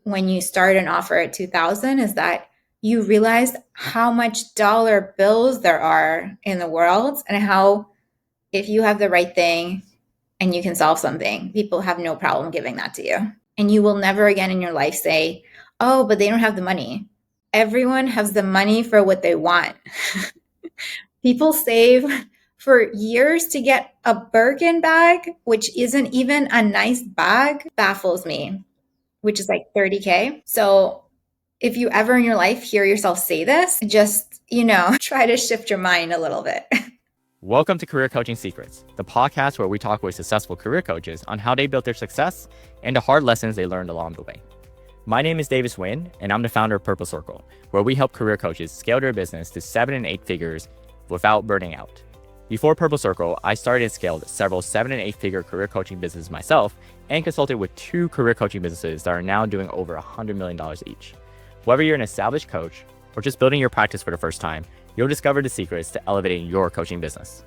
when you start an offer at 2000 is that you realize how much dollar bills there are in the world and how if you have the right thing and you can solve something, people have no problem giving that to you. And you will never again in your life say, oh, but they don't have the money. Everyone has the money for what they want. People save for years to get a Birkin bag, which isn't even a nice bag, baffles me, which is like 30K. So if you ever in your life hear yourself say this, just, try to shift your mind a little bit. Welcome to Career Coaching Secrets, the podcast where we talk with successful career coaches on how they built their success and the hard lessons they learned along the way. My name is Davis Nguyen, and I'm the founder of Purple Circle, where we help career coaches scale their business to 7 and 8 figures without burning out. Before Purple Circle, I started and scaled several 7 and 8 figure career coaching businesses myself and consulted with 2 career coaching businesses that are now doing over $100 million each. Whether you're an established coach or just building your practice for the first time, you'll discover the secrets to elevating your coaching business.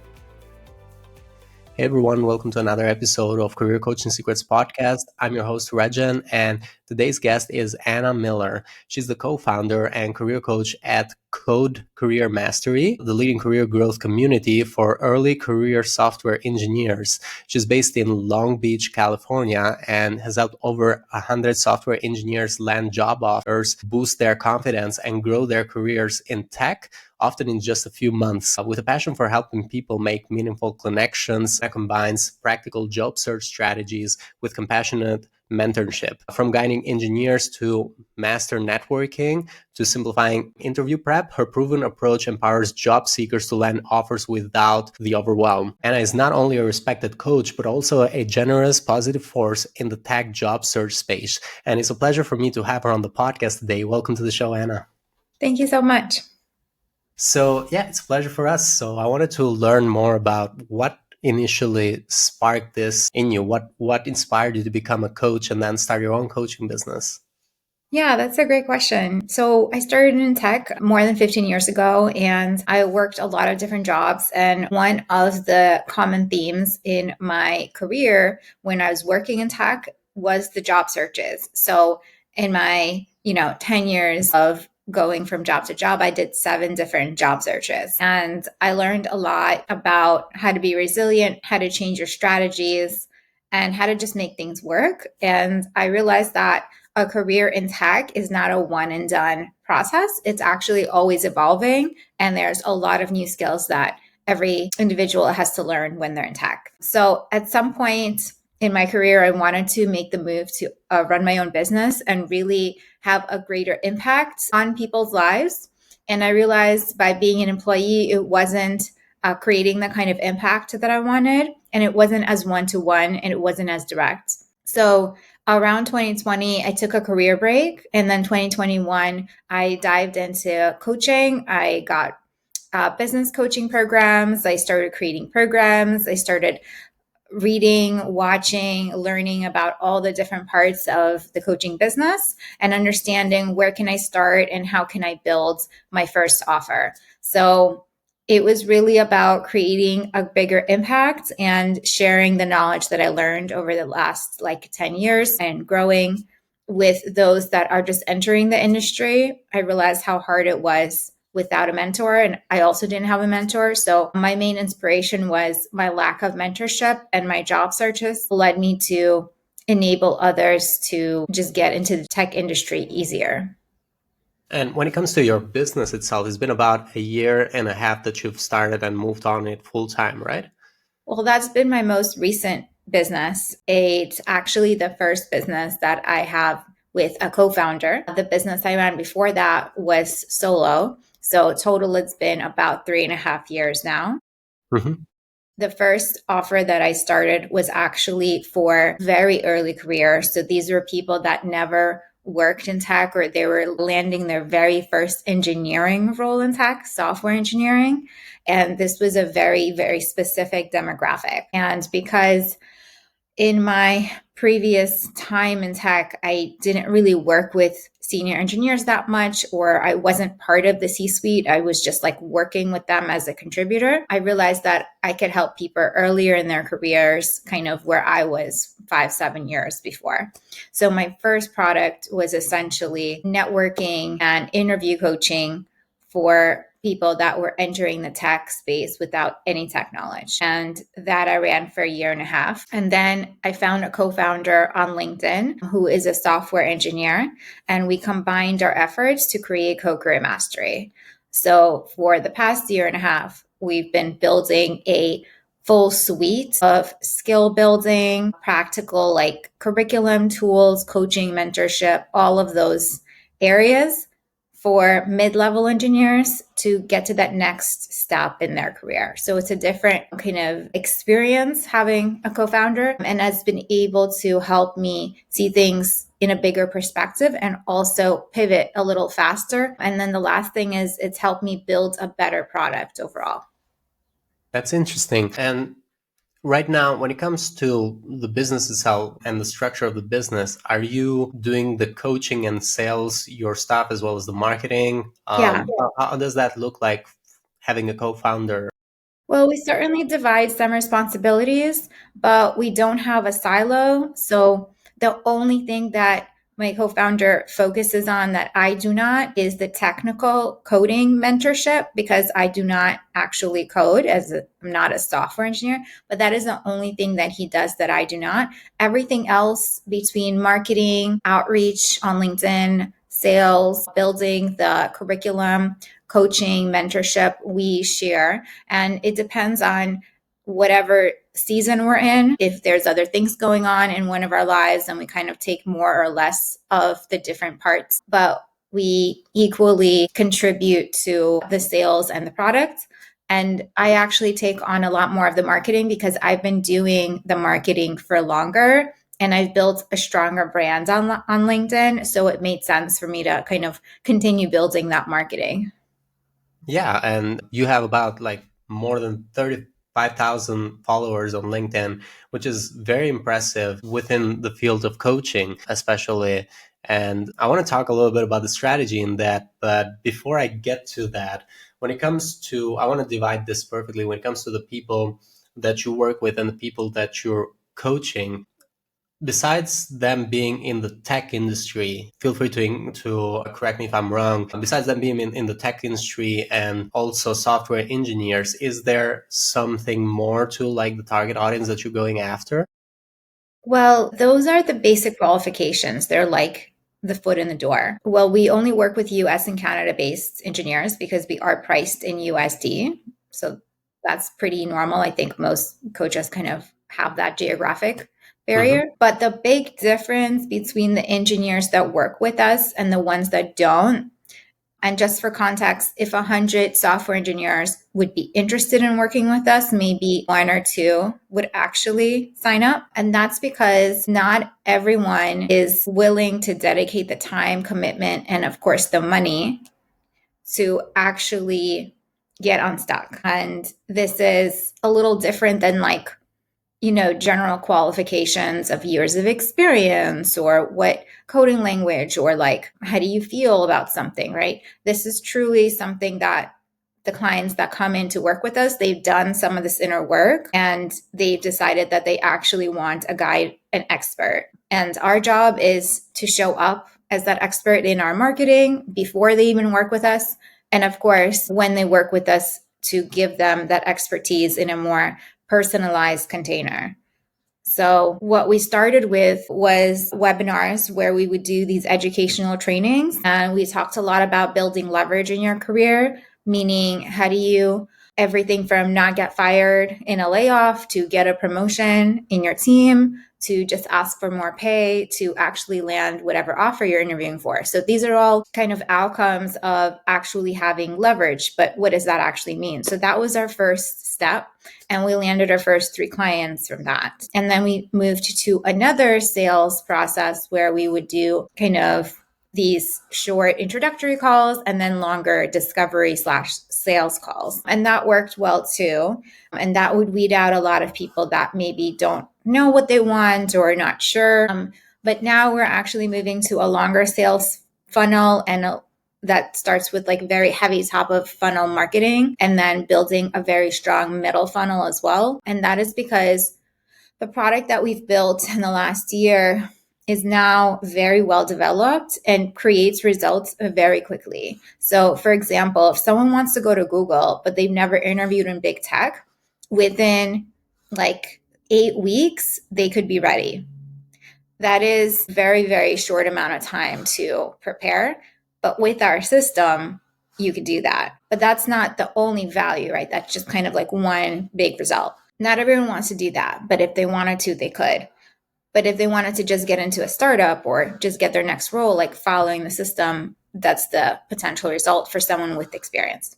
Hey everyone, welcome to another episode of Career Coaching Secrets podcast. I'm your host, Regan, and today's guest is Anna Miller. She's the co-founder and career coach at Code Career Mastery, the leading career growth community for early career software engineers. She's based in Long Beach, California, and has helped over 100 software engineers land job offers, boost their confidence, and grow their careers in tech, often in just a few months. With a passion for helping people make meaningful connections, that combines practical job search strategies with compassionate mentorship. From guiding engineers to master networking to simplifying interview prep, her proven approach empowers job seekers to land offers without the overwhelm. Anna is not only a respected coach, but also a generous, positive force in the tech job search space. And it's a pleasure for me to have her on the podcast today. Welcome to the show, Anna. Thank you so much. So yeah, it's a pleasure for us. So I wanted to learn more about what initially sparked this in you. What inspired you to become a coach and then start your own coaching business? Yeah, that's a great question. So I started in tech more than 15 years ago, and I worked a lot of different jobs. And one of the common themes in my career when I was working in tech was the job searches. So in my, 10 years of going from job to job, I did 7 different job searches. And I learned a lot about how to be resilient, how to change your strategies, and how to just make things work. And I realized that a career in tech is not a one and done process. It's actually always evolving. And there's a lot of new skills that every individual has to learn when they're in tech. So at some point in my career, I wanted to make the move to run my own business and really have a greater impact on people's lives. And I realized by being an employee, it wasn't creating the kind of impact that I wanted. And it wasn't as one-to-one and it wasn't as direct. So around 2020, I took a career break. And then 2021, I dived into coaching. I got business coaching programs. I started creating programs. I started reading, watching, learning about all the different parts of the coaching business and understanding where can I start and how can I build my first offer. So it was really about creating a bigger impact and sharing the knowledge that I learned over the last 10 years and growing with those that are just entering the industry. I realized how hard it was without a mentor. And I also didn't have a mentor. So my main inspiration was my lack of mentorship, and my job searches led me to enable others to just get into the tech industry easier. And when it comes to your business itself, it's been about 1.5 years that you've started and moved on it full time, right? Well, that's been my most recent business. It's actually the first business that I have with a co-founder. The business I ran before that was solo. So total, it's been about 3.5 years now. Mm-hmm. The first offer that I started was actually for very early career. So these were people that never worked in tech, or they were landing their very first engineering role in tech, software engineering. And this was a very, very specific demographic. And because in my previous time in tech, I didn't really work with senior engineers that much, or I wasn't part of the C-suite. I was just like working with them as a contributor. I realized that I could help people earlier in their careers, kind of where I was 5-7 years before. So my first product was essentially networking and interview coaching for people that were entering the tech space without any tech knowledge. And that I ran for a year and a half. And then I found a co-founder on LinkedIn who is a software engineer. And we combined our efforts to create Co-Career Mastery. So for the past year and a half, we've been building a full suite of skill building, practical like curriculum tools, coaching, mentorship, all of those areas for mid-level engineers to get to that next step in their career. So it's a different kind of experience having a co-founder, and has been able to help me see things in a bigger perspective and also pivot a little faster. And then the last thing is it's helped me build a better product overall. That's interesting. And right now, when it comes to the business itself and the structure of the business, are you doing the coaching and sales yourself as well as the marketing? Yeah. How does that look like having a co-founder? Well, we certainly divide some responsibilities, but we don't have a silo. So the only thing that my co-founder focuses on that I do not is the technical coding mentorship, because I do not actually code I'm not a software engineer, but that is the only thing that he does that I do not. Everything else between marketing, outreach on LinkedIn, sales, building the curriculum, coaching, mentorship, we share. And it depends on whatever season we're in. If there's other things going on in one of our lives, then we kind of take more or less of the different parts. But we equally contribute to the sales and the product. And I actually take on a lot more of the marketing because I've been doing the marketing for longer and I've built a stronger brand on LinkedIn. So it made sense for me to kind of continue building that marketing. Yeah, and you have about like more than 35,000 followers on LinkedIn, which is very impressive within the field of coaching, especially. And I want to talk a little bit about the strategy in that. But before I get to that, when it comes to, I want to divide this perfectly. When it comes to the people that you work with and the people that you're coaching, besides them being in the tech industry, feel free to correct me if I'm wrong. Besides them being in the tech industry and also software engineers, is there something more to like the target audience that you're going after? Well, those are the basic qualifications. They're like the foot in the door. Well, we only work with US and Canada based engineers because we are priced in USD. So that's pretty normal. I think most coaches kind of have that geographic barrier. But the big difference between the engineers that work with us and the ones that don't, and just for context, if 100 software engineers would be interested in working with us, maybe one or two would actually sign up. And that's because not everyone is willing to dedicate the time, commitment, and of course the money to actually get unstuck. And this is a little different than like, general qualifications of years of experience or what coding language or like, how do you feel about something, right? This is truly something that the clients that come in to work with us, they've done some of this inner work and they've decided that they actually want a guide, an expert. And our job is to show up as that expert in our marketing before they even work with us. And of course, when they work with us, to give them that expertise in a more personalized container. So what we started with was webinars where we would do these educational trainings. And we talked a lot about building leverage in your career, meaning how do you everything from not get fired in a layoff to get a promotion in your team to just ask for more pay to actually land whatever offer you're interviewing for. So these are all kind of outcomes of actually having leverage. But what does that actually mean? So that was our first step. And we landed our first 3 clients from that. And then we moved to another sales process where we would do kind of these short introductory calls and then longer discovery/sales calls. And that worked well too. And that would weed out a lot of people that maybe don't know what they want or not sure. But now we're actually moving to a longer sales funnel that starts with like very heavy top of funnel marketing and then building a very strong middle funnel as well. And that is because the product that we've built in the last year is now very well developed and creates results very quickly. So, for example, if someone wants to go to Google, but they've never interviewed in big tech, within like 8 weeks, they could be ready. That is very, very short amount of time to prepare. But with our system, you could do that. But that's not the only value, right? That's just kind of like one big result. Not everyone wants to do that, but if they wanted to, they could. But if they wanted to just get into a startup or just get their next role, like following the system, that's the potential result for someone with experience.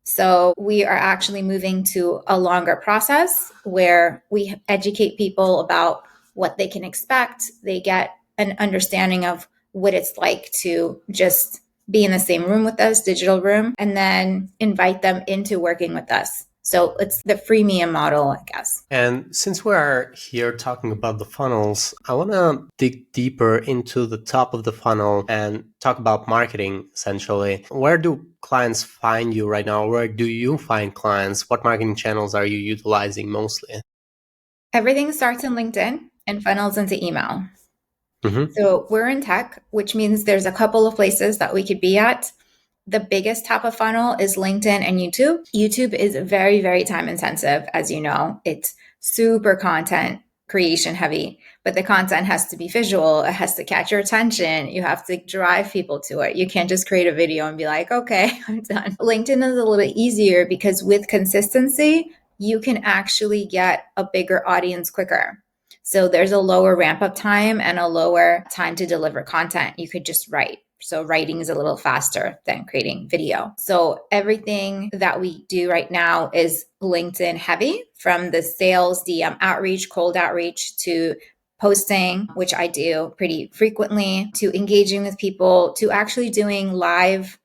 So we are actually moving to a longer process where we educate people about what they can expect. They get an understanding of what it's like to just be in the same room with us, digital room, and then invite them into working with us. So it's the freemium model, I guess. And since we are here talking about the funnels, I want to dig deeper into the top of the funnel and talk about marketing essentially. Where do clients find you right now? Where do you find clients? What marketing channels are you utilizing mostly? Everything starts in LinkedIn and funnels into email. Mm-hmm. So we're in tech, which means there's a couple of places that we could be at. The biggest top of funnel is LinkedIn and YouTube. YouTube is very, very time intensive, as you know. It's super content creation heavy, but the content has to be visual. It has to catch your attention. You have to drive people to it. You can't just create a video and be like, okay, I'm done. LinkedIn is a little bit easier because with consistency, you can actually get a bigger audience quicker. So there's a lower ramp up time and a lower time to deliver content. You could just write. So writing is a little faster than creating video. So everything that we do right now is LinkedIn heavy, from the sales, DM outreach, cold outreach, to posting, which I do pretty frequently, to engaging with people, to actually doing live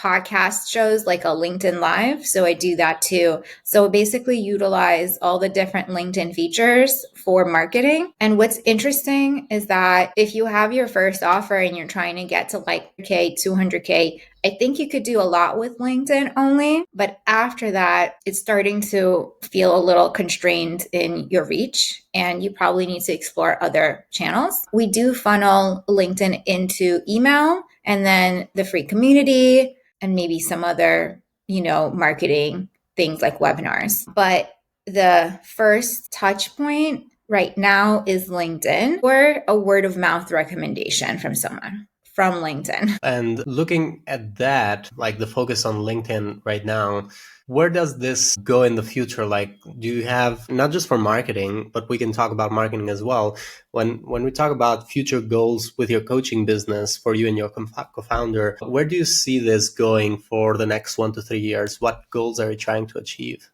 podcast shows like a LinkedIn Live. So I do that too. So basically utilize all the different LinkedIn features for marketing. And what's interesting is that if you have your first offer and you're trying to get to like K, 200K, I think you could do a lot with LinkedIn only. But after that, it's starting to feel a little constrained in your reach, and you probably need to explore other channels. We do funnel LinkedIn into email and then the free community and maybe some other, marketing things like webinars. But the first touch point right now is LinkedIn or a word of mouth recommendation from someone from LinkedIn. And looking at that, like the focus on LinkedIn right now, where does this go in the future? Like, do you have, not just for marketing, but we can talk about marketing as well. When we talk about future goals with your coaching business for you and your co-founder, where do you see this going for the next 1 to 3 years? What goals are you trying to achieve?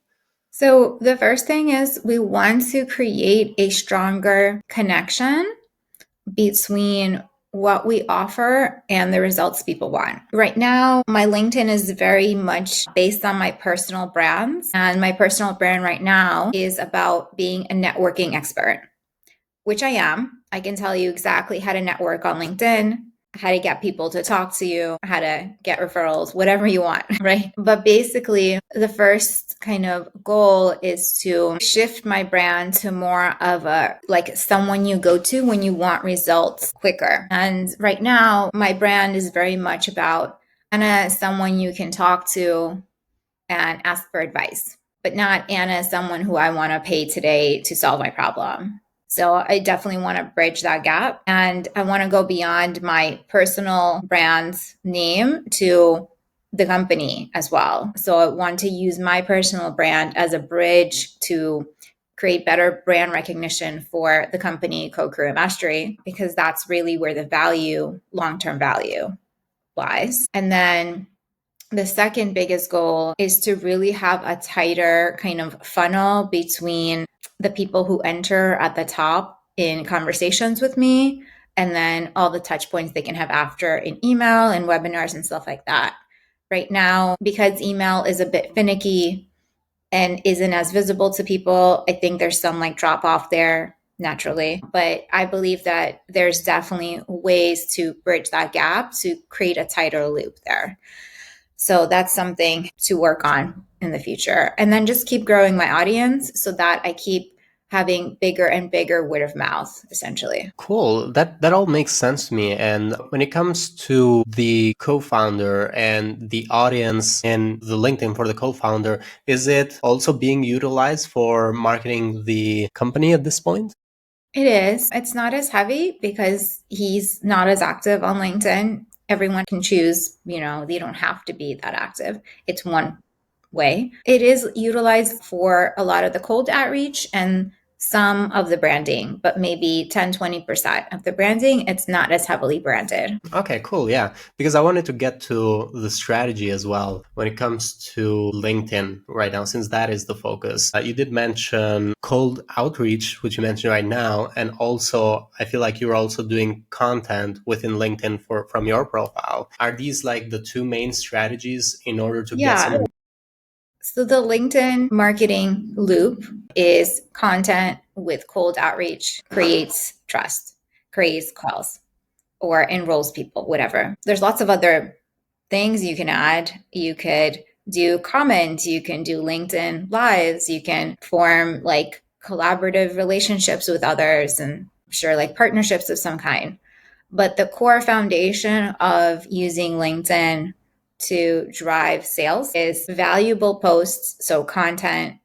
So the first thing is we want to create a stronger connection between what we offer and the results people want. Right now, my LinkedIn is very much based on my personal brands. And my personal brand right now is about being a networking expert, which I am. I can tell you exactly how to network on LinkedIn, how to get people to talk to you, how to get referrals, whatever you want, right? But basically, the first kind of goal is to shift my brand to more of a like someone you go to when you want results quicker. And right now, my brand is very much about Anna, someone you can talk to and ask for advice, but not Anna, someone who I want to pay today to solve my problem. So I definitely want to bridge that gap, and I want to go beyond my personal brand name to the company as well. So I want to use my personal brand as a bridge to create better brand recognition for the company Co-Career Mastery, because that's really where the value, long-term value lies. And then the second biggest goal is to really have a tighter kind of funnel between the people who enter at the top in conversations with me and then all the touch points they can have after in email and webinars and stuff like that. Right now, because email is a bit finicky, and isn't as visible to people. I think there's some like drop off there naturally, but I believe that there's definitely ways to bridge that gap to create a tighter loop there. So that's something to work on in the future. And then just keep growing my audience so that I keep having bigger and bigger word of mouth, essentially. Cool. That all makes sense to me. And when it comes to the co-founder and the audience and the LinkedIn for the co-founder, is it also being utilized for marketing the company at this point? It is. It's not as heavy because he's not as active on LinkedIn. Everyone can choose, they don't have to be that active. It's one way. It is utilized for a lot of the cold outreach and some of the branding, but maybe 10-20% of the branding, it's not as heavily branded. Okay, cool. Yeah. Because I wanted to get to the strategy as well when it comes to LinkedIn right now, since that is the focus. You did mention cold outreach, which you mentioned right now. And also, I feel like you're also doing content within LinkedIn from your profile. Are these like the two main strategies in order to get some? So the LinkedIn marketing loop is content with cold outreach, creates trust, creates calls, or enrolls people, whatever. There's lots of other things you can add. You could do comments, you can do LinkedIn lives, you can form like collaborative relationships with others and sure like partnerships of some kind. But the core foundation of using LinkedIn to drive sales is valuable posts, so content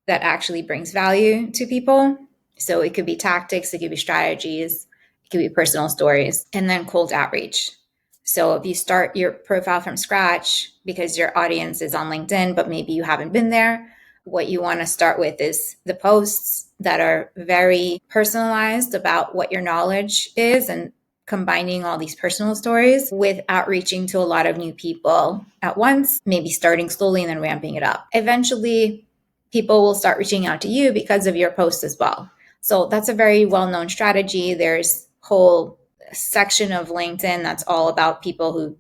that actually brings value to people. So it could be tactics, it could be strategies, it could be personal stories, and then cold outreach. So if you start your profile from scratch because your audience is on LinkedIn, but maybe you haven't been there, what you want to start with is the posts that are very personalized about what your knowledge is and combining all these personal stories with outreaching to a lot of new people at once, maybe starting slowly and then ramping it up. Eventually, people will start reaching out to you because of your posts as well. So that's a very well-known strategy. There's whole section of LinkedIn that's all about people who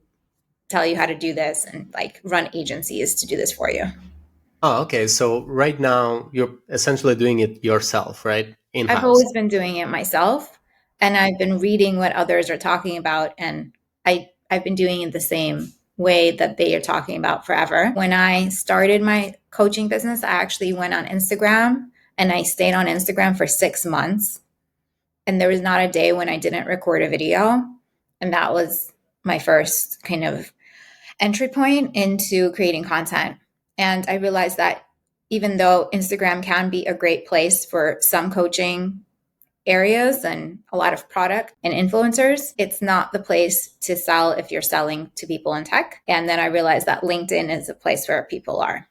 tell you how to do this and like run agencies to do this for you. Oh, okay. So right now you're essentially doing it yourself, right? I've In-house. always been doing it myself, and I've been reading what others are talking about, and I've been doing it the same way that they are talking about forever. When I started my coaching business, I actually went on Instagram and I stayed on Instagram for 6 months. And there was not a day when I didn't record a video. And that was my first kind of entry point into creating content. And I realized that even though Instagram can be a great place for some coaching areas and a lot of product and influencers, it's not the place to sell if you're selling to people in tech. And then I realized that LinkedIn is a place where people are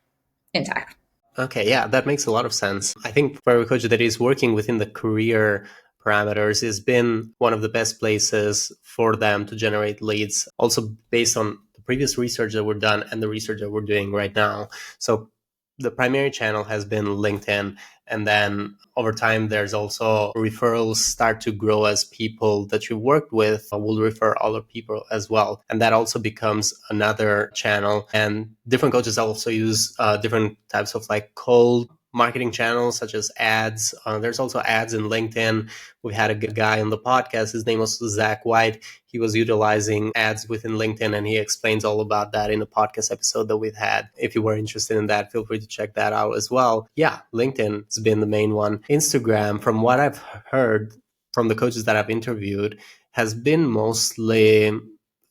in tech. Okay, yeah, that makes a lot of sense. I think for a coach that is working within the career parameters has been one of the best places for them to generate leads, also based on the previous research that were done and the research that we're doing right now. So the primary channel has been LinkedIn. And then over time, there's also referrals start to grow as people that you worked with will refer other people as well. And that also becomes another channel. And different coaches also use different types of like cold marketing channels such as ads. There's also ads in LinkedIn. We had a good guy on the podcast. His name was Zach White. He was utilizing ads within LinkedIn, and he explains all about that in a podcast episode that we've had. If you were interested in that, feel free to check that out as well. Yeah, LinkedIn has been the main one. Instagram, from what I've heard from the coaches that I've interviewed, has been mostly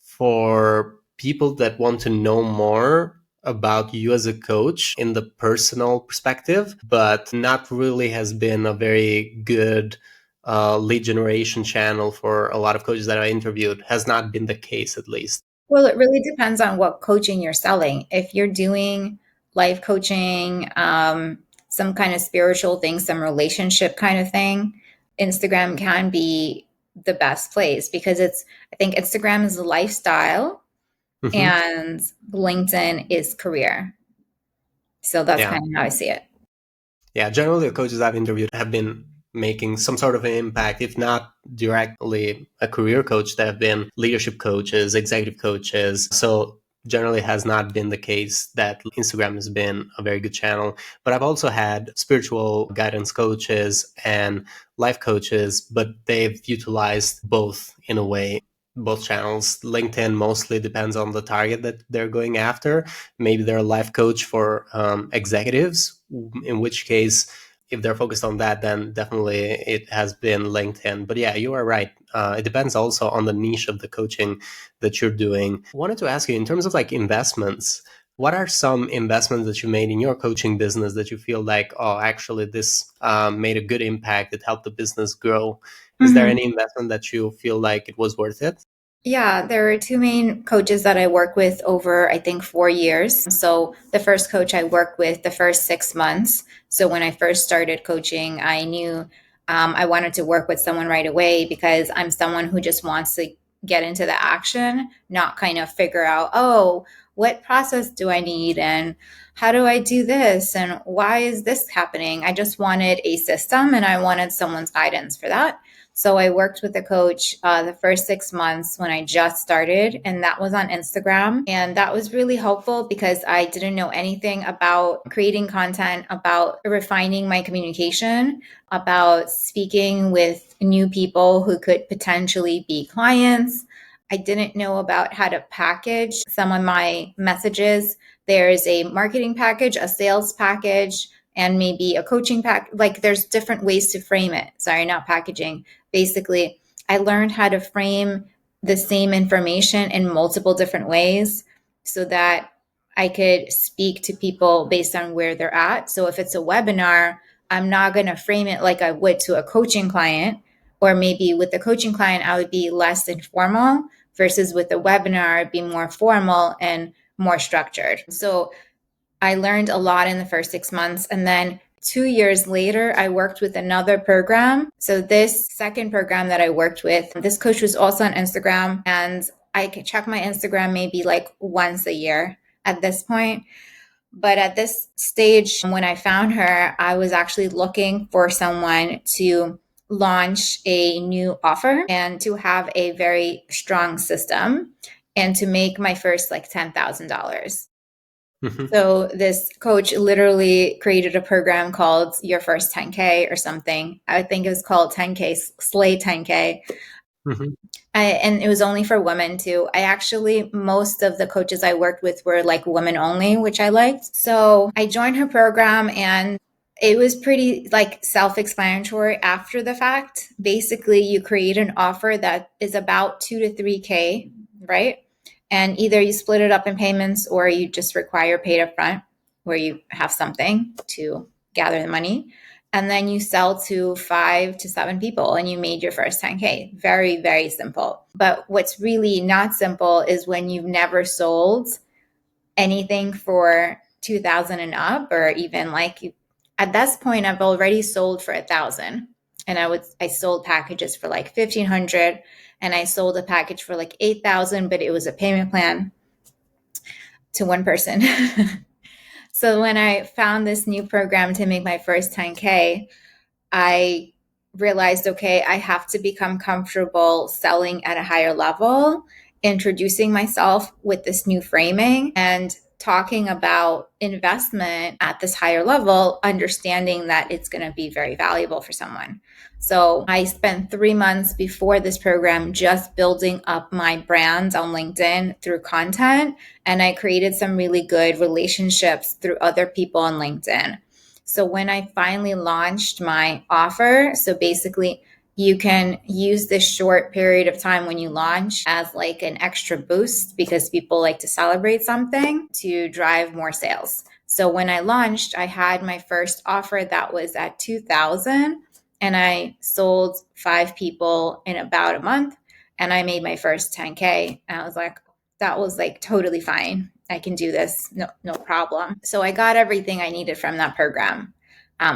for people that want to know more about you as a coach in the personal perspective, but not really has been a very good lead generation channel for a lot of coaches that I interviewed. Has not been the case, at least. Well, it really depends on what coaching you're selling. If you're doing life coaching, some kind of spiritual thing, some relationship kind of thing, Instagram can be the best place because I think Instagram is a lifestyle and LinkedIn is career. So that's Yeah. kind of how I see it. Yeah. Generally, the coaches I've interviewed have been making some sort of an impact, if not directly a career coach, they have been leadership coaches, executive coaches. So generally has not been the case that Instagram has been a very good channel. But I've also had spiritual guidance coaches and life coaches, but they've utilized both in a way, both channels. LinkedIn mostly depends on the target that they're going after. Maybe they're a life coach for executives, in which case, if they're focused on that, then definitely it has been LinkedIn. But yeah, you are right. It depends also on the niche of the coaching that you're doing. I wanted to ask you, in terms of like investments, what are some investments that you made in your coaching business that you feel like, oh, actually this made a good impact, it helped the business grow? Is there Mhm. any investment that you feel like it was worth it? Yeah, there are two main coaches that I work with over, I think, 4 years. So the first coach I worked with the first 6 months. So when I first started coaching, I knew I wanted to work with someone right away because I'm someone who just wants to get into the action, not kind of figure out, oh, what process do I need and how do I do this and why is this happening? I just wanted a system and I wanted someone's guidance for that. So I worked with a coach the first 6 months when I just started, and that was on Instagram. And that was really helpful because I didn't know anything about creating content, about refining my communication, about speaking with new people who could potentially be clients. I didn't know about how to package some of my messages. There's a marketing package, a sales package, and maybe a coaching pack. Like there's different ways to frame it. Sorry, not packaging. Basically, I learned how to frame the same information in multiple different ways so that I could speak to people based on where they're at. So if it's a webinar, I'm not going to frame it like I would to a coaching client, or maybe with the coaching client, I would be less informal versus with the webinar, it'd be more formal and more structured. So I learned a lot in the first 6 months. And then 2 years later, I worked with another program. So, this second program that I worked with, this coach was also on Instagram, and I could check my Instagram maybe like once a year at this point. But at this stage, when I found her, I was actually looking for someone to launch a new offer and to have a very strong system and to make my first like $10,000. Mhm. So this coach literally created a program called Your First 10K or something. I think it was called 10K, Slay 10K. Mhm. And it was only for women too. I actually, most of the coaches I worked with were like women only, which I liked. So I joined her program and it was pretty like self-explanatory after the fact. Basically, you create an offer that is about 2 to 3K, right? And either you split it up in payments or you just require paid upfront, where you have something to gather the money. And then you sell to 5 to 7 people and you made your first 10K. Very, very simple. But what's really not simple is when you've never sold anything for 2000 and up, or even like at this point, I've already sold for 1,000. And I sold packages for like 1,500, and I sold a package for like 8,000, but it was a payment plan to one person. So when I found this new program to make my first 10K, I realized, okay, I have to become comfortable selling at a higher level, introducing myself with this new framing and talking about investment at this higher level, understanding that it's going to be very valuable for someone. So I spent 3 months before this program just building up my brand on LinkedIn through content. And I created some really good relationships through other people on LinkedIn. So when I finally launched my offer, so basically you can use this short period of time when you launch as like an extra boost because people like to celebrate something to drive more sales. So when I launched, I had my first offer that was at 2,000 and I sold 5 people in about a month and I made my first 10K. And I was like, that was like totally fine. I can do this, no problem. So I got everything I needed from that program.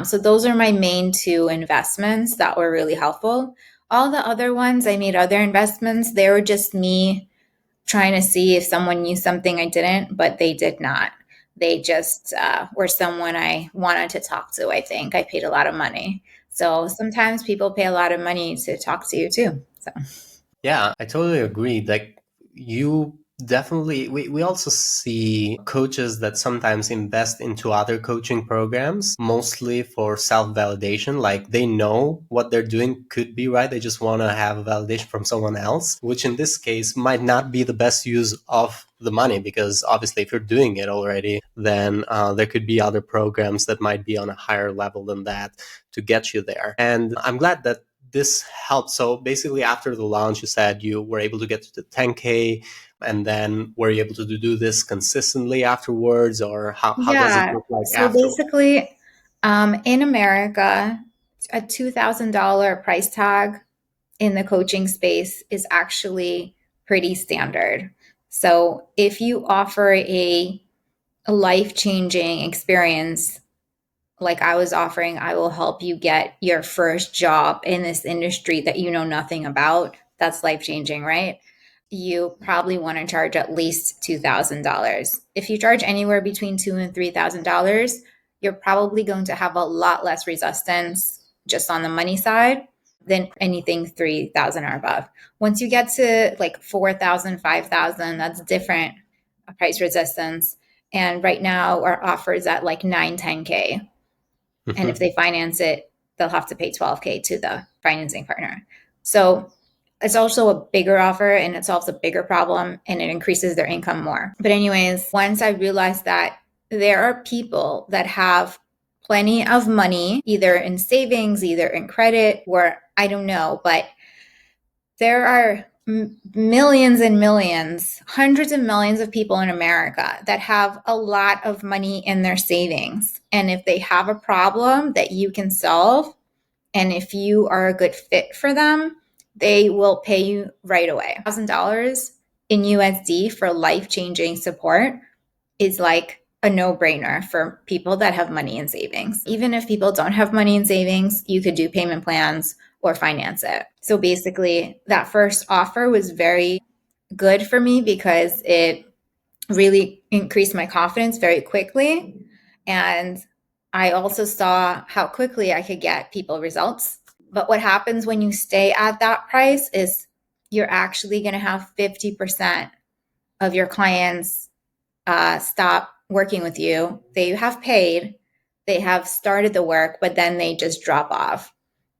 So those are my main two investments that were really helpful. All the other ones, I made other investments. They were just me trying to see if someone knew something I didn't, but they did not. They just were someone I wanted to talk to. I think I paid a lot of money. So sometimes people pay a lot of money to talk to you too. So Yeah, I totally agree. Like you Definitely. We also see coaches that sometimes invest into other coaching programs, mostly for self-validation. Like they know what they're doing could be right. They just want to have a validation from someone else, which in this case might not be the best use of the money, because obviously if you're doing it already, then there could be other programs that might be on a higher level than that to get you there. And I'm glad that this helped. So basically after the launch, you said you were able to get to the 10K, and then were you able to do this consistently afterwards, or how does it Yeah. look like So afterwards? basically, in America, a $2,000 price tag in the coaching space is actually pretty standard. So if you offer a life changing experience like I was offering, I will help you get your first job in this industry that you know nothing about. That's life changing, right? You probably want to charge at least $2,000. If you charge anywhere between $2,000 and $3,000, you're probably going to have a lot less resistance just on the money side than anything 3,000 or above. Once you get to like 4,000, 5,000, that's different price resistance. And right now our offer is at like 9, 10K. And if they finance it, they'll have to pay 12K to the financing partner. So it's also a bigger offer and it solves a bigger problem and it increases their income more. But, anyways, once I realized that there are people that have plenty of money, either in savings, either in credit, or I don't know, but there are millions and millions, hundreds of millions of people in America that have a lot of money in their savings. And if they have a problem that you can solve, and if you are a good fit for them, they will pay you right away. $1,000 in USD for life-changing support is like a no-brainer for people that have money in savings. Even if people don't have money in savings, you could do payment plans or finance it. So basically, that first offer was very good for me because it really increased my confidence very quickly. And I also saw how quickly I could get people results. But what happens when you stay at that price is you're actually going to have 50% of your clients stop working with you. They have paid, they have started the work, but then they just drop off.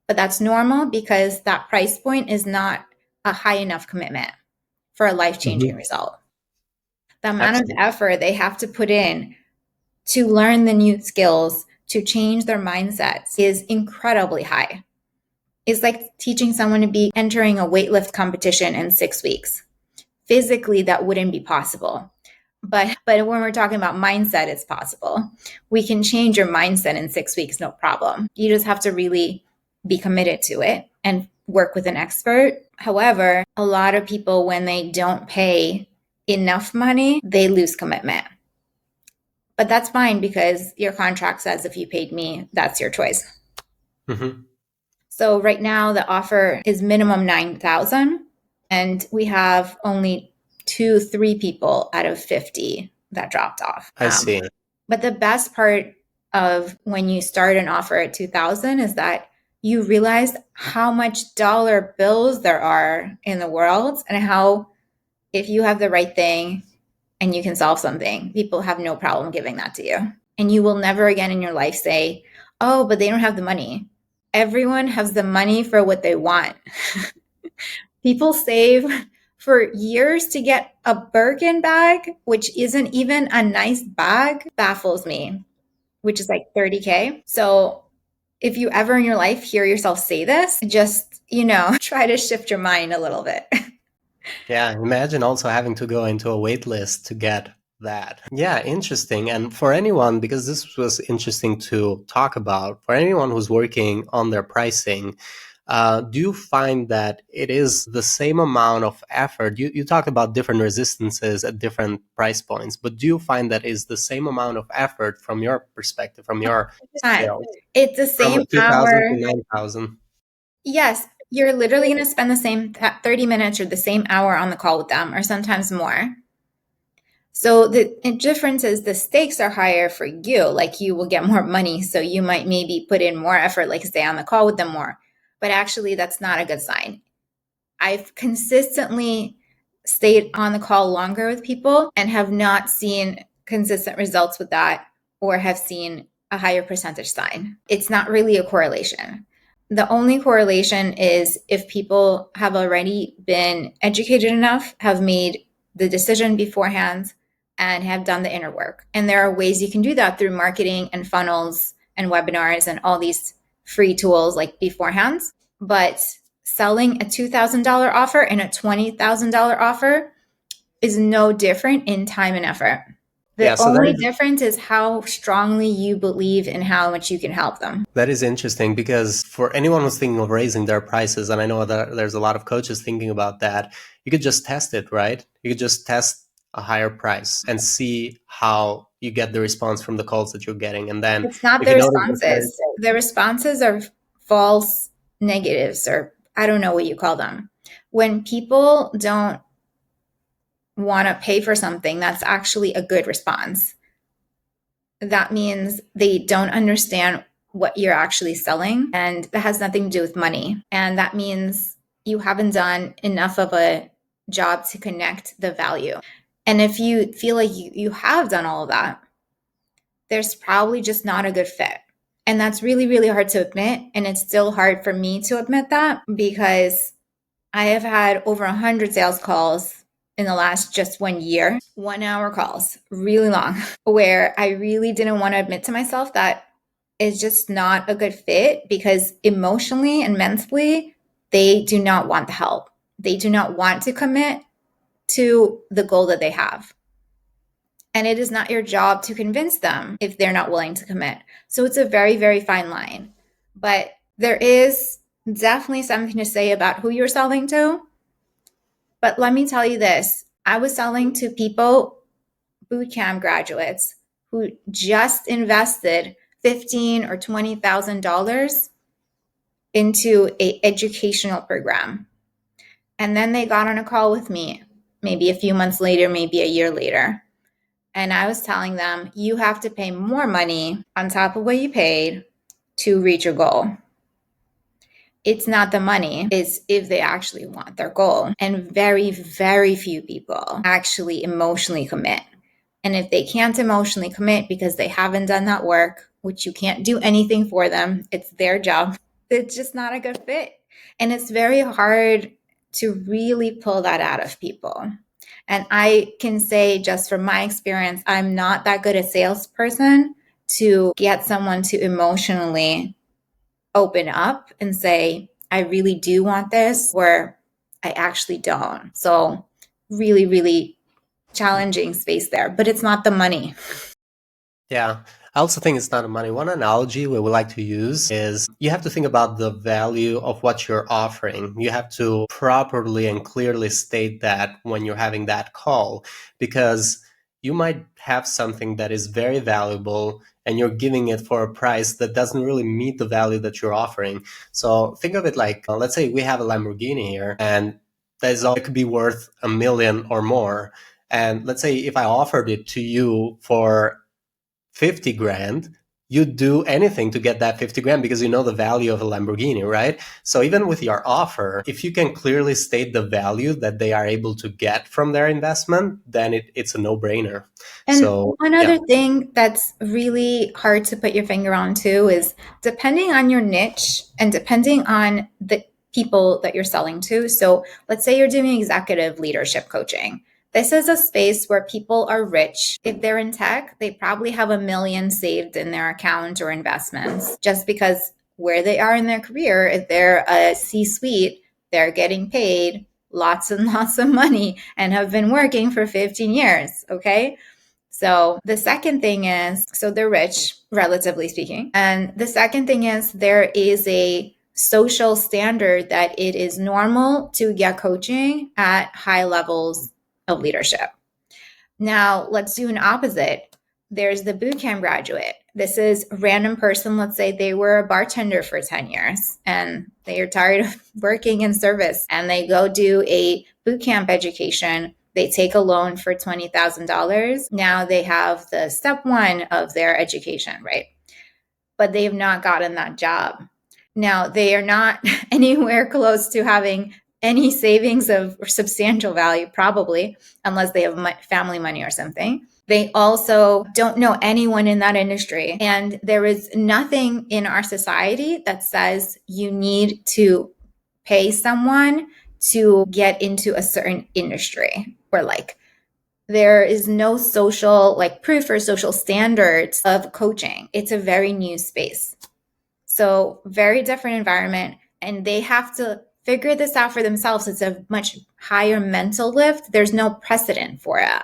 But that's normal because that price point is not a high enough commitment for a life changing result. The amount of Absolutely. effort they have to put in to learn the new skills, to change their mindsets is incredibly high. It's like teaching someone to be entering a weightlift competition in 6 weeks. Physically, that wouldn't be possible. But when we're talking about mindset, it's possible. We can change your mindset in 6 weeks, no problem. You just have to really be committed to it and work with an expert. However, a lot of people, when they don't pay enough money, they lose commitment. But that's fine because your contract says if you paid me, that's your choice. Mm-hmm. So right now the offer is minimum 9,000 and we have only 2, 3 people out of 50 that dropped off. I see. But the best part of when you start an offer at 2,000 is that you realize how much dollar bills there are in the world and how if you have the right thing and you can solve something, people have no problem giving that to you. And you will never again in your life say, oh, but they don't have the money. Everyone has the money for what they want. People save for years to get a Birkin bag, which isn't even a nice bag, baffles me, which is like 30K. So if you ever in your life hear yourself say this, just, try to shift your mind a little bit. Yeah, imagine also having to go into a wait list to get that. Yeah, interesting. And for anyone, because this was interesting to talk about, for anyone who's working on their pricing, do you find that it is the same amount of effort? You talk about different resistances at different price points, but do you find that is the same amount of effort from your perspective, from your scale, It's the from same 2,000 to hour. 9,000? Yes, you're literally going to spend the same 30 minutes or the same hour on the call with them, or sometimes more. So the difference is the stakes are higher for you. Like you will get more money. So you might maybe put in more effort, like stay on the call with them more. But actually, that's not a good sign. I've consistently stayed on the call longer with people and have not seen consistent results with that or have seen a higher percentage sign. It's not really a correlation. The only correlation is if people have already been educated enough, have made the decision beforehand, and have done the inner work. And there are ways you can do that through marketing and funnels and webinars and all these free tools like beforehand. But selling a $2,000 offer and a $20,000 offer is no different in time and effort. The only difference is how strongly you believe in how much you can help them. That is interesting, because for anyone who's thinking of raising their prices, and I know that there's a lot of coaches thinking about that, you could just test it, right? You could just test a higher price and see how you get the response from the calls that you're getting. And then it's not the responses. The responses are false negatives, or I don't know what you call them. When people don't want to pay for something, that's actually a good response. That means they don't understand what you're actually selling, and that has nothing to do with money. And that means you haven't done enough of a job to connect the value. And if you feel like you have done all of that, there's probably just not a good fit. And that's really, really hard to admit. And it's still hard for me to admit that, because I have had over 100 sales calls in the last just 1 year, 1 hour calls, really long, where I really didn't want to admit to myself that it's just not a good fit, because emotionally and mentally, they do not want the help. They do not want to commit to the goal that they have. And it is not your job to convince them if they're not willing to commit. So it's a very, very fine line. But there is definitely something to say about who you're selling to. But let me tell you this. I was selling to people, bootcamp graduates, who just invested $15,000 or $20,000 into an educational program. And then they got on a call with me, maybe a few months later, maybe a year later. And I was telling them, you have to pay more money on top of what you paid to reach your goal. It's not the money, it's if they actually want their goal. And very, very few people actually emotionally commit. And if they can't emotionally commit because they haven't done that work, which you can't do anything for them, it's their job, it's just not a good fit. And it's very hard to really pull that out of people. And I can say, just from my experience, I'm not that good a salesperson to get someone to emotionally open up and say, I really do want this, or I actually don't. So really, really challenging space there, but it's not the money. Yeah. I also think it's not the money. One analogy we would like to use is you have to think about the value of what you're offering. You have to properly and clearly state that when you're having that call, because you might have something that is very valuable and you're giving it for a price that doesn't really meet the value that you're offering. So think of it like, let's say we have a Lamborghini here, and it could be worth $1 million or more. And let's say if I offered it to you for 50 grand, you'd do anything to get that 50 grand because you know the value of a Lamborghini, right? So even with your offer, if you can clearly state the value that they are able to get from their investment, then it's a no-brainer. And so, one other thing that's really hard to put your finger on too is, depending on your niche and depending on the people that you're selling to. So let's say you're doing executive leadership coaching. This is a space where people are rich. If they're in tech, they probably have $1 million saved in their account or investments, just because where they are in their career, if they're a C-suite, they're getting paid lots and lots of money and have been working for 15 years. Okay. So the second thing is, so they're rich, relatively speaking. And the second thing is, there is a social standard that it is normal to get coaching at high levels of leadership. Now, let's do an opposite. There's the bootcamp graduate. This is a random person. Let's say they were a bartender for 10 years and they are tired of working in service, and they go do a bootcamp education. They take a loan for $20,000. Now they have the step one of their education, right? But they have not gotten that job. Now they are not anywhere close to having any savings of substantial value, probably, unless they have family money or something. They also don't know anyone in that industry. And there is nothing in our society that says you need to pay someone to get into a certain industry, or like there is no social like proof or social standards of coaching. It's a very new space. So very different environment, and they have to figure this out for themselves. It's a much higher mental lift. There's no precedent for it,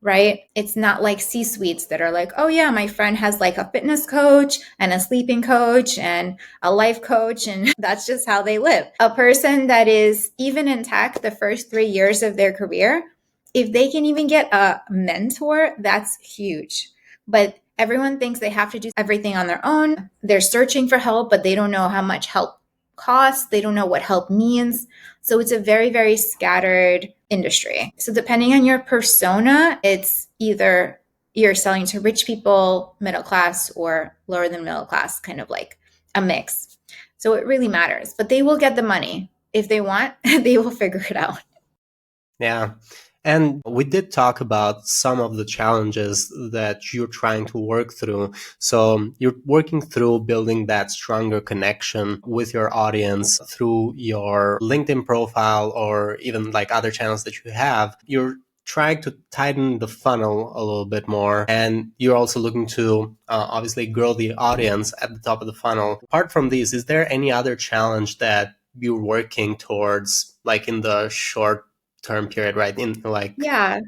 right? It's not like C-suites that are like, oh yeah, my friend has like a fitness coach and a sleeping coach and a life coach, and that's just how they live. A person that is even in tech the first 3 years of their career, if they can even get a mentor, that's huge. But everyone thinks they have to do everything on their own. They're searching for help, but they don't know how much help costs. They don't know what help means. So it's a very, very scattered industry. So depending on your persona, it's either you're selling to rich people, middle class, or lower than middle class, kind of like a mix. So it really matters, but they will get the money. If they want, they will figure it out. Yeah. And we did talk about some of the challenges that you're trying to work through. So you're working through building that stronger connection with your audience through your LinkedIn profile or even like other channels that you have. You're trying to tighten the funnel a little bit more. And you're also looking to obviously grow the audience at the top of the funnel. Apart from these, is there any other challenge that you're working towards, like in the short term period, right? In like Yeah.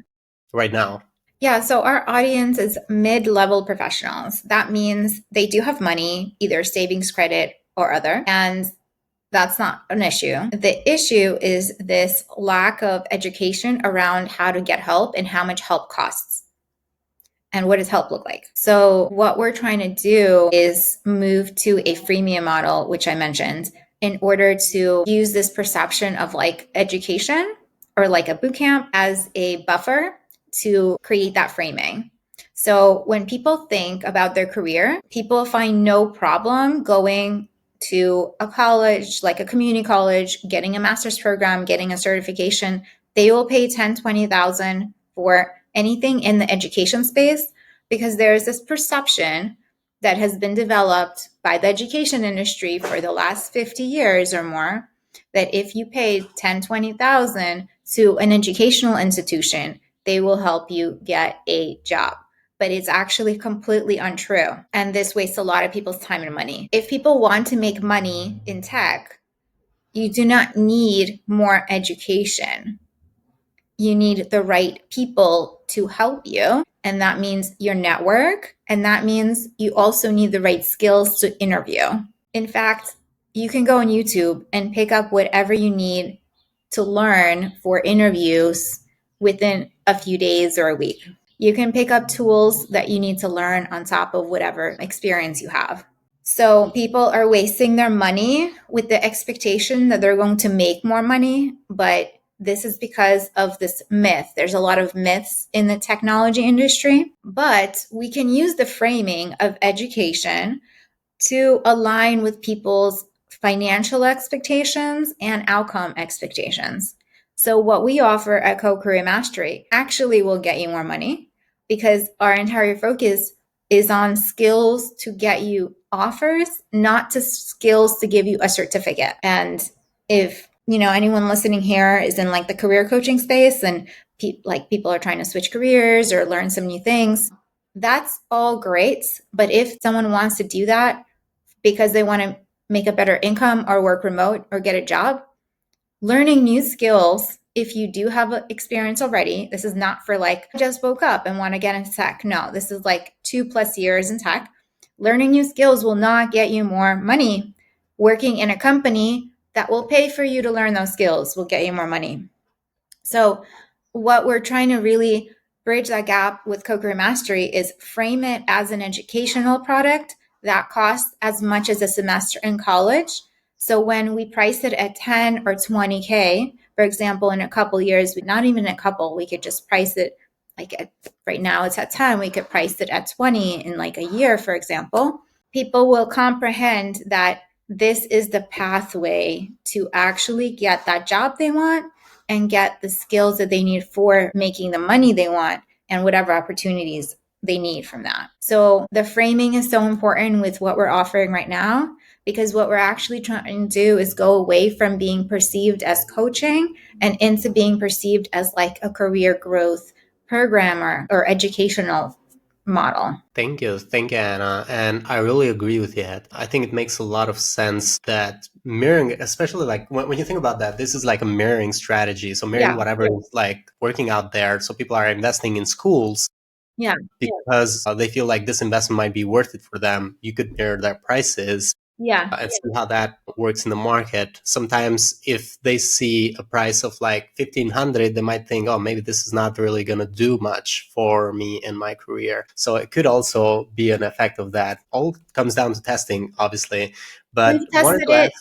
right now. Yeah, so our audience is mid-level professionals. That means they do have money, either savings credit or other, and that's not an issue. The issue is this lack of education around how to get help and how much help costs. And what does help look like? So what we're trying to do is move to a freemium model, which I mentioned, in order to use this perception of like education or like a boot camp as a buffer to create that framing. So when people think about their career, people find no problem going to a college, like a community college, getting a master's program, getting a certification. They will pay 10, 20,000 for anything in the education space because there's this perception that has been developed by the education industry for the last 50 years or more that if you pay 10, 20,000 to an educational institution, they will help you get a job. But it's actually completely untrue. And this wastes a lot of people's time and money. If people want to make money in tech, you do not need more education. You need the right people to help you. And that means your network. And that means you also need the right skills to interview. In fact, you can go on YouTube and pick up whatever you need to learn for interviews within a few days or a week. You can pick up tools that you need to learn on top of whatever experience you have. So people are wasting their money with the expectation that they're going to make more money, but this is because of this myth. There's a lot of myths in the technology industry, but we can use the framing of education to align with people's financial expectations and outcome expectations. So what we offer at Co-Career Mastery actually will get you more money because our entire focus is on skills to get you offers, not to skills to give you a certificate. And if anyone listening here is in like the career coaching space and people are trying to switch careers or learn some new things, that's all great. But if someone wants to do that because they want to make a better income or work remote or get a job, learning new skills, if you do have experience already, this is not for like, I just woke up and want to get into tech. No, this is like 2+ years in tech. Learning new skills will not get you more money. Working in a company that will pay for you to learn those skills will get you more money. So what we're trying to really bridge that gap with Co-Career Mastery is frame it as an educational product that costs as much as a semester in college. So when we price it at 10 or 20K, for example, in a couple years, not even a couple, we could just price it like right now it's at 10, we could price it at 20 in like a year, for example. People will comprehend that this is the pathway to actually get that job they want and get the skills that they need for making the money they want and whatever opportunities they need from that. So the framing is so important with what we're offering right now, because what we're actually trying to do is go away from being perceived as coaching and into being perceived as like a career growth program or educational model. Thank you. Thank you, Anna. And I really agree with you. I think it makes a lot of sense that mirroring, especially like when you think about that, this is like a mirroring strategy. So mirroring whatever is like working out there. So people are investing in schools because they feel like this investment might be worth it for them. You could mirror their prices and see how that works in the market. Sometimes if they see a price of like 1,500, they might think, oh, maybe this is not really going to do much for me in my career. So it could also be an effect of that. All comes down to testing, obviously. But we've tested it,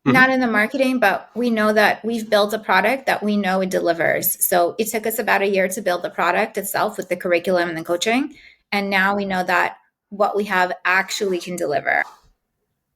not in the marketing, but we know that we've built a product that we know it delivers. So it took us about a year to build the product itself with the curriculum and the coaching. And now we know that what we have actually can deliver.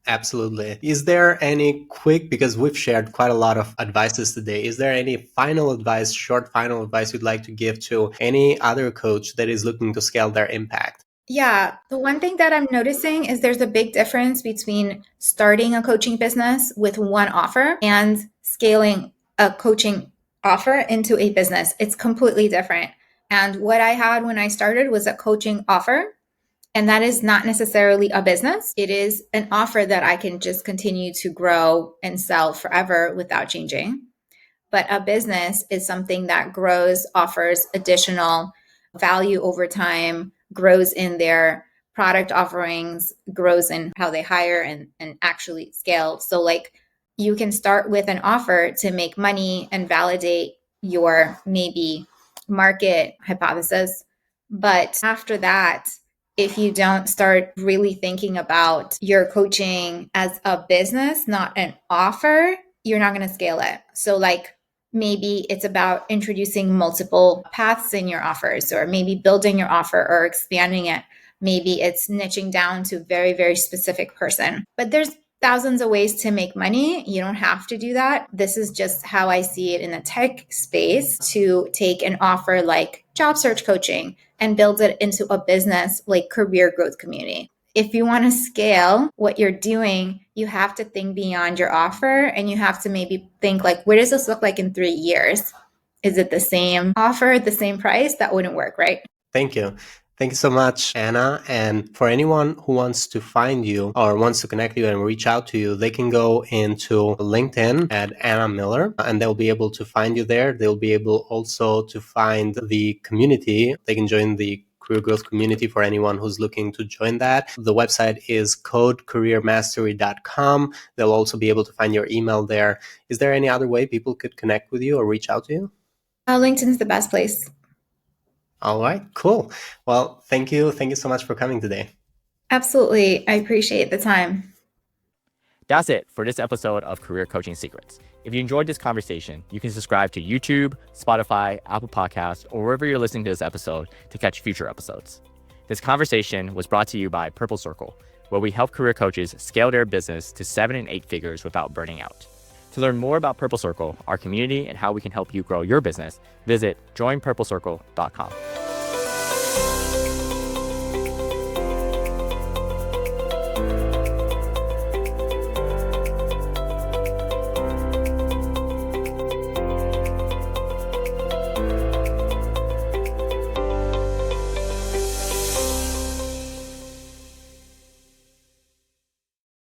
Absolutely. Is there any quick, because we've shared quite a lot of advices today, is there any final advice, short final advice you'd like to give to any other coach that is looking to scale their impact? Yeah. The one thing that I'm noticing is there's a big difference between starting a coaching business with one offer and scaling a coaching offer into a business. It's completely different. And what I had when I started was a coaching offer. And that is not necessarily a business. It is an offer that I can just continue to grow and sell forever without changing. But a business is something that grows, offers additional value over time, grows in their product offerings, grows in how they hire and actually scale. So, like, you can start with an offer to make money and validate your maybe market hypothesis. But after that, if you don't start really thinking about your coaching as a business, not an offer, you're not going to scale it. So, like, maybe it's about introducing multiple paths in your offers, or maybe building your offer or expanding it. Maybe it's niching down to a very, very specific person. But there's thousands of ways to make money. You don't have to do that. This is just how I see it in the tech space, to take an offer like job search coaching and build it into a business like career growth community. If you want to scale what you're doing, you have to think beyond your offer, and you have to maybe think like, what does this look like in 3 years? Is it the same offer, the same price? That wouldn't work, right? Thank you. Thank you so much, Anna. And for anyone who wants to find you or wants to connect you and reach out to you, they can go into LinkedIn at Anna Miller, and they'll be able to find you there. They'll be able also to find the community. They can join the career growth community for anyone who's looking to join that. The website is codecareermastery.com. They'll also be able to find your email there. Is there any other way people could connect with you or reach out to you? LinkedIn's the best place. All right, cool. Well, thank you. Thank you so much for coming today. Absolutely. I appreciate the time. That's it for this episode of Career Coaching Secrets. If you enjoyed this conversation, you can subscribe to YouTube, Spotify, Apple Podcasts, or wherever you're listening to this episode to catch future episodes. This conversation was brought to you by Purple Circle, where we help career coaches scale their business to 7 and 8 figures without burning out. To learn more about Purple Circle, our community, and how we can help you grow your business, visit joinpurplecircle.com.